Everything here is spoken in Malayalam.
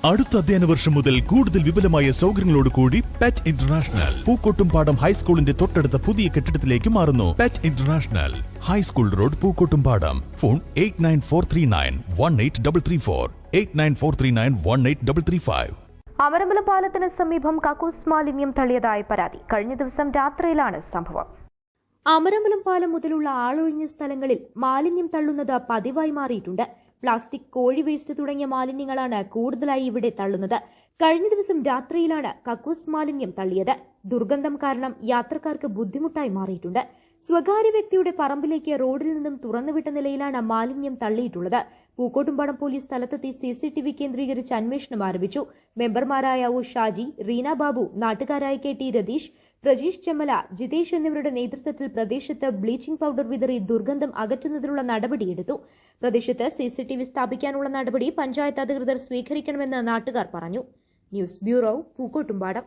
അടുത്ത അധ്യയന വർഷം മുതൽ കൂടുതൽ വിപുലമായ സൗകര്യങ്ങളോട് കൂടി പെറ്റ് ഇന്റർനാഷണൽ പൂക്കോട്ടുംപാടം ഹൈസ്കൂളിന്റെ തൊട്ടടുത്ത പുതിയ കെട്ടിടത്തിലേക്ക് മാറുന്നു. Pet international high school road Pookkottumpadam. Phone 8943918334 8943918335. Amarambalam പാലത്തിന് സമീപം കക്കൂസ് മാലിന്യം തള്ളിയതായി പരാതി. കഴിഞ്ഞ ദിവസം രാത്രിയിലാണ് സംഭവം. അമരമ്പലം പാലം മുതലുള്ള ആളൊഴിഞ്ഞ സ്ഥലങ്ങളിൽ മാലിന്യം തള്ളുന്നത് പതിവായി മാറിയിട്ടുണ്ട്. പ്ലാസ്റ്റിക്, കോഴി വേസ്റ്റ് തുടങ്ങിയ മാലിന്യങ്ങളാണ് കൂടുതലായി ഇവിടെ തള്ളുന്നത്. കഴിഞ്ഞ ദിവസം രാത്രിയിലാണ് കക്കൂസ് മാലിന്യം തള്ളിയത്. ദുർഗന്ധം കാരണം യാത്രക്കാർക്ക് ബുദ്ധിമുട്ടായി മാറിയിട്ടുണ്ട്. സ്വകാര്യ വ്യക്തിയുടെ പറമ്പിലേക്ക് റോഡിൽ നിന്നും തുറന്നുവിട്ട നിലയിലാണ് മാലിന്യം തള്ളിയിട്ടുള്ളത്. പൂക്കോട്ടുംപാടം പോലീസ് സ്ഥലത്തെത്തി CCTV കേന്ദ്രീകരിച്ച് അന്വേഷണം ആരംഭിച്ചു. മെമ്പർമാരായ ഒ ഷാജി, റീന ബാബു, നാട്ടുകാരായ KT രതീഷ്, പ്രജീഷ് ചെമ്മല, ജിതേഷ് എന്നിവരുടെ നേതൃത്വത്തിൽ പ്രദേശത്ത് ബ്ലീച്ചിംഗ് പൌഡർ വിതറി ദുർഗന്ധം അകറ്റുന്നതിനുള്ള നടപടിയെടുത്തു. പ്രദേശത്ത് CCTV സ്ഥാപിക്കാനുള്ള നടപടി പഞ്ചായത്ത് അധികൃതർ സ്വീകരിക്കണമെന്ന് നാട്ടുകാർ പറഞ്ഞു. News bureau, Pookkottumpadam.